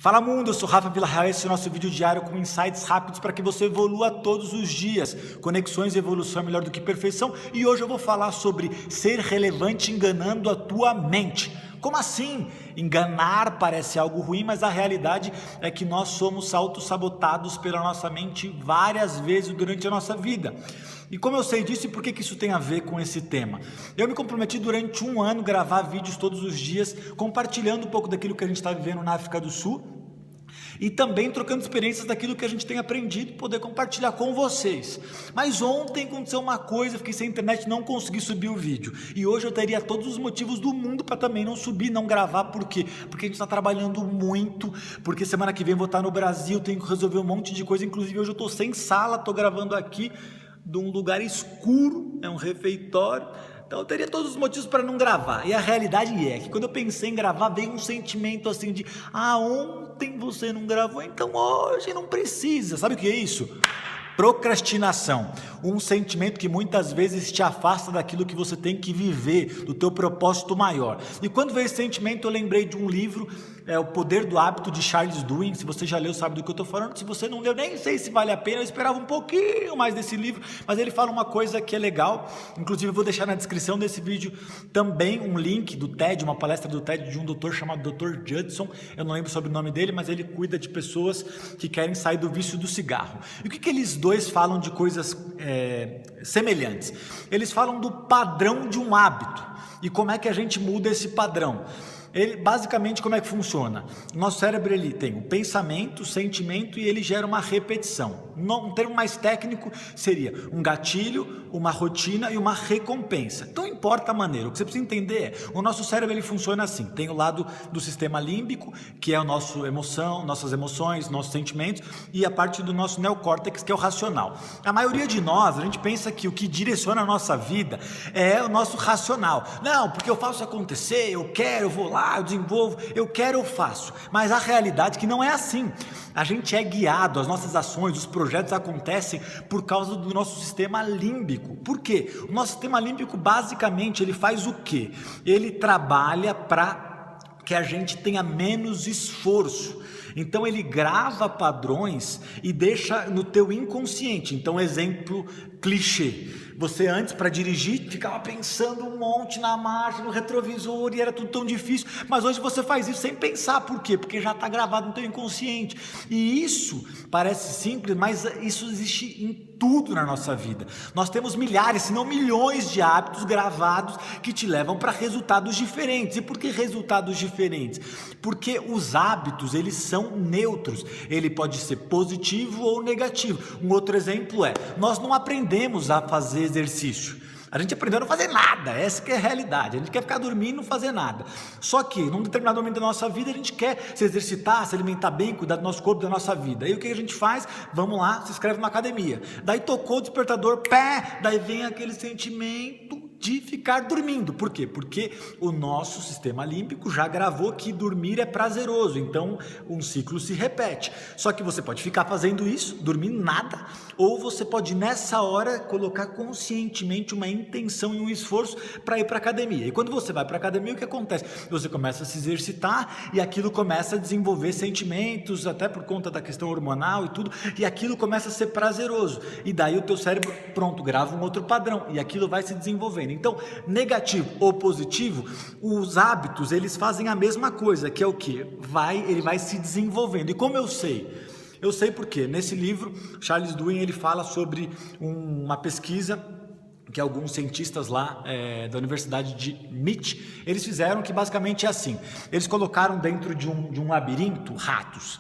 Fala mundo, eu sou Rafa Villarreal, esse é o nosso vídeo diário com insights rápidos para que você evolua todos os dias. Conexões e evolução é melhor do que perfeição e hoje eu vou falar sobre ser relevante enganando a tua mente. Como assim? Enganar parece algo ruim, mas a realidade é que nós somos autossabotados pela nossa mente várias vezes durante a nossa vida. E como eu sei disso e por que isso tem a ver com esse tema? Eu me comprometi durante um ano a gravar vídeos todos os dias, compartilhando um pouco daquilo que a gente está vivendo na África do Sul e também trocando experiências daquilo que a gente tem aprendido e poder compartilhar com vocês. Mas ontem aconteceu uma coisa, fiquei sem internet, não consegui subir o vídeo. E hoje eu teria todos os motivos do mundo para também não subir, não gravar. Por quê? Porque a gente está trabalhando muito, porque semana que vem eu vou estar no Brasil, tenho que resolver um monte de coisa. Inclusive hoje eu estou sem sala, estou gravando aqui de um lugar escuro, é um refeitório. Então eu teria todos os motivos para não gravar. E a realidade é que quando eu pensei em gravar, veio um sentimento assim de ontem você não gravou, então hoje não precisa. Sabe o que é isso? Procrastinação, um sentimento que muitas vezes te afasta daquilo que você tem que viver, do teu propósito maior. E quando veio esse sentimento, eu lembrei de um livro, O Poder do Hábito, de Charles Duhigg. Se você já leu, sabe do que eu estou falando. Se você não leu, nem sei se vale a pena, eu esperava um pouquinho mais desse livro, mas ele fala uma coisa que é legal. Inclusive eu vou deixar na descrição desse vídeo também um link do TED, uma palestra do TED de um doutor chamado Dr. Judson. Eu não lembro sobre o nome dele, mas ele cuida de pessoas que querem sair do vício do cigarro. E o que eles dois falam de coisas semelhantes? Eles falam do padrão de um hábito e como é que a gente muda esse padrão. Basicamente, como é que funciona? O nosso cérebro ele tem o pensamento, o sentimento e ele gera uma repetição. Um termo mais técnico seria um gatilho, uma rotina e uma recompensa. Então importa a maneira. O que você precisa entender é, o nosso cérebro ele funciona assim. Tem o lado do sistema límbico, que é a nossa emoção, nossas emoções, nossos sentimentos, e a parte do nosso neocórtex, que é o racional. A maioria de nós, a gente pensa que o que direciona a nossa vida é o nosso racional. Não, porque eu faço acontecer, eu quero, eu vou lá, eu desenvolvo, eu quero, eu faço. Mas a realidade é que não é assim. A gente é guiado, as nossas ações, os projetos acontecem por causa do nosso sistema límbico. Por quê? O nosso sistema límbico basicamente ele faz o quê? Ele trabalha para que a gente tenha menos esforço. Então ele grava padrões e deixa no teu inconsciente. Então exemplo clichê, você antes para dirigir ficava pensando um monte na marcha, no retrovisor e era tudo tão difícil, mas hoje você faz isso sem pensar. Por quê? Porque já está gravado no teu inconsciente. E isso parece simples, mas isso existe em tudo na nossa vida. Nós temos milhares, se não milhões de hábitos gravados que te levam para resultados diferentes. E por que resultados diferentes? Porque os hábitos eles são neutros, ele pode ser positivo ou negativo. Um outro exemplo é, nós não aprendemos a fazer exercício, a gente aprendeu a não fazer nada, essa que é a realidade, a gente quer ficar dormindo e não fazer nada. Só que num determinado momento da nossa vida a gente quer se exercitar, se alimentar bem, cuidar do nosso corpo, da nossa vida. Aí o que a gente faz? Vamos lá, se inscreve numa academia, daí tocou o despertador, daí vem aquele sentimento de ficar dormindo. Por quê? Porque o nosso sistema límbico já gravou que dormir é prazeroso, então um ciclo se repete. Só que você pode ficar fazendo isso, dormindo nada, ou você pode nessa hora colocar conscientemente uma intenção e um esforço para ir para a academia. E quando você vai para a academia, o que acontece? Você começa a se exercitar e aquilo começa a desenvolver sentimentos, até por conta da questão hormonal e tudo, e aquilo começa a ser prazeroso. E daí o teu cérebro, pronto, grava um outro padrão e aquilo vai se desenvolvendo. Então, negativo ou positivo, os hábitos, eles fazem a mesma coisa, que é o quê? Ele vai se desenvolvendo. E como eu sei? Eu sei porque nesse livro, Charles Duhigg, ele fala sobre uma pesquisa que alguns cientistas lá da Universidade de MIT, eles fizeram, que basicamente é assim, eles colocaram dentro de um labirinto ratos,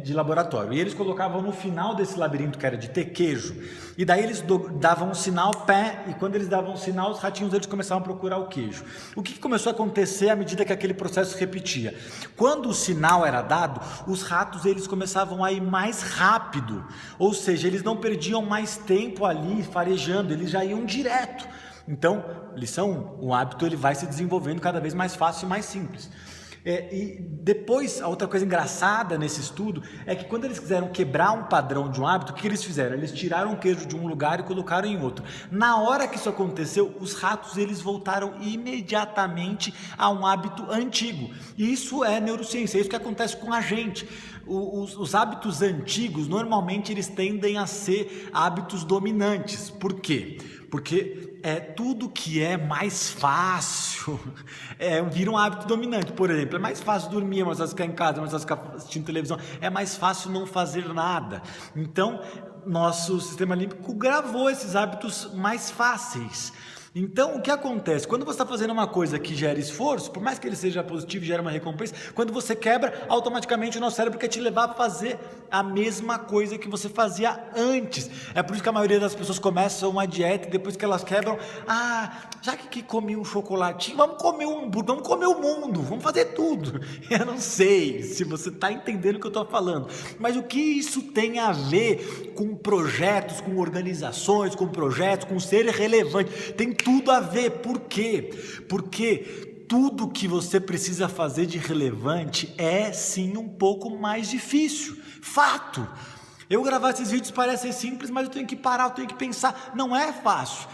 de laboratório, e eles colocavam no final desse labirinto, que era de ter queijo, e daí eles davam um sinal, e quando eles davam um sinal, os ratinhos eles começavam a procurar o queijo. O que começou a acontecer à medida que aquele processo se repetia? Quando o sinal era dado, os ratos eles começavam a ir mais rápido, ou seja, eles não perdiam mais tempo ali farejando, eles já iam direto. Então, lição 1, o hábito ele vai se desenvolvendo cada vez mais fácil e mais simples. E depois, a outra coisa engraçada nesse estudo é que quando eles quiseram quebrar um padrão de um hábito, o que eles fizeram? Eles tiraram o queijo de um lugar e colocaram em outro. Na hora que isso aconteceu, os ratos eles voltaram imediatamente a um hábito antigo. E isso é neurociência, é isso que acontece com a gente. Os hábitos antigos, normalmente eles tendem a ser hábitos dominantes. Por quê? Porque tudo que é mais fácil vira um hábito dominante. Por exemplo, é mais fácil dormir, é mais fácil ficar em casa, é mais fácil ficar assistindo televisão, é mais fácil não fazer nada. Então, nosso sistema límbico gravou esses hábitos mais fáceis. Então, o que acontece? Quando você está fazendo uma coisa que gera esforço, por mais que ele seja positivo e gera uma recompensa, quando você quebra, automaticamente o nosso cérebro quer te levar a fazer a mesma coisa que você fazia antes. É por isso que a maioria das pessoas começam uma dieta e depois que elas quebram, já que comi um chocolatinho, vamos comer um hambúrguer, vamos comer o mundo, vamos fazer tudo. Eu não sei se você está entendendo o que eu estou falando, mas o que isso tem a ver com projetos, com organizações, com projetos, com ser relevante? Tem tudo a ver. Por quê? Porque tudo que você precisa fazer de relevante é sim um pouco mais difícil. Fato! Eu gravar esses vídeos parece simples, mas eu tenho que parar, eu tenho que pensar. Não é fácil.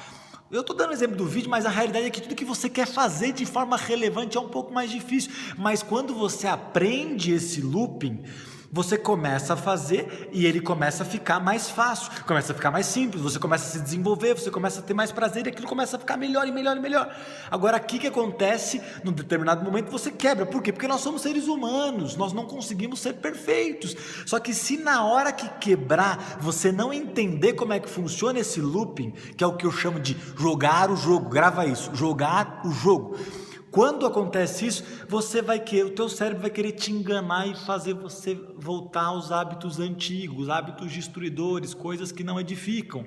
Eu estou dando exemplo do vídeo, mas a realidade é que tudo que você quer fazer de forma relevante é um pouco mais difícil. Mas quando você aprende esse looping, você começa a fazer e ele começa a ficar mais fácil, começa a ficar mais simples, você começa a se desenvolver, você começa a ter mais prazer e aquilo começa a ficar melhor e melhor e melhor. Agora, aqui que acontece, num determinado momento você quebra. Por quê? Porque nós somos seres humanos, nós não conseguimos ser perfeitos. Só que se na hora que quebrar, você não entender como é que funciona esse looping, que é o que eu chamo de jogar o jogo, grava isso, jogar o jogo. Quando acontece isso, o teu cérebro vai querer te enganar e fazer você voltar aos hábitos antigos, hábitos destruidores, coisas que não edificam.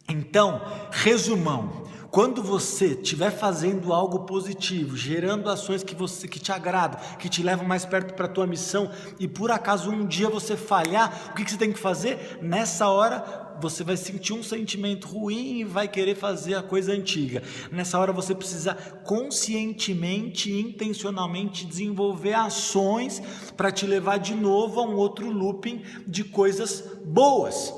Então, resumão, quando você estiver fazendo algo positivo, gerando ações que te agradam, que te levam mais perto para a tua missão, e por acaso um dia você falhar, o que você tem que fazer? Nessa hora você vai sentir um sentimento ruim e vai querer fazer a coisa antiga. Nessa hora você precisa conscientemente e intencionalmente desenvolver ações para te levar de novo a um outro looping de coisas boas.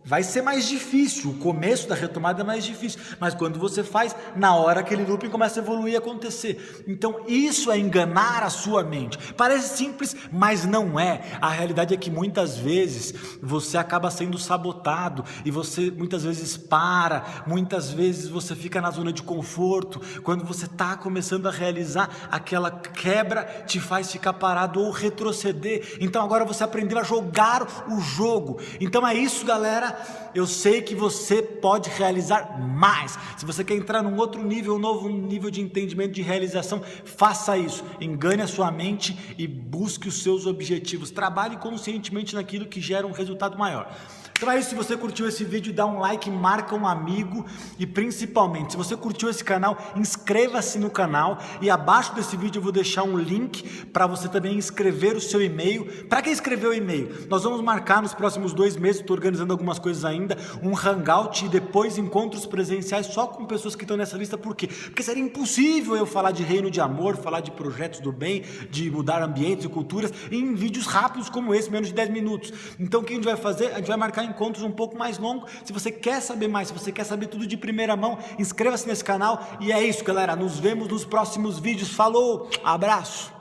Vai ser mais difícil, o começo da retomada é mais difícil, mas quando você faz, na hora aquele looping começa a evoluir e acontecer. Então isso é enganar a sua mente. Parece simples, mas não é. A realidade é que muitas vezes você acaba sendo sabotado e você muitas vezes para, muitas vezes você fica na zona de conforto. Quando você está começando a realizar, aquela quebra te faz ficar parado ou retroceder. Então agora você aprendeu a jogar o jogo. Então é isso, galera. Eu sei que você pode realizar mais. Se você quer entrar num outro nível, um novo nível de entendimento, de realização, faça isso. Engane a sua mente e busque os seus objetivos. Trabalhe conscientemente naquilo que gera um resultado maior. Então é isso, se você curtiu esse vídeo, dá um like, marca um amigo e principalmente, se você curtiu esse canal, inscreva-se no canal e abaixo desse vídeo eu vou deixar um link para você também inscrever o seu e-mail. Para quem escreveu o e-mail? Nós vamos marcar nos próximos 2 meses, estou organizando algumas coisas ainda, um hangout e depois encontros presenciais só com pessoas que estão nessa lista. Por quê? Porque seria impossível eu falar de reino de amor, falar de projetos do bem, de mudar ambientes e culturas em vídeos rápidos como esse, menos de 10 minutos. Então o que a gente vai fazer? A gente vai marcar encontros um pouco mais longos. Se você quer saber mais, se você quer saber tudo de primeira mão, inscreva-se nesse canal. E é isso, galera, nos vemos nos próximos vídeos. Falou, abraço!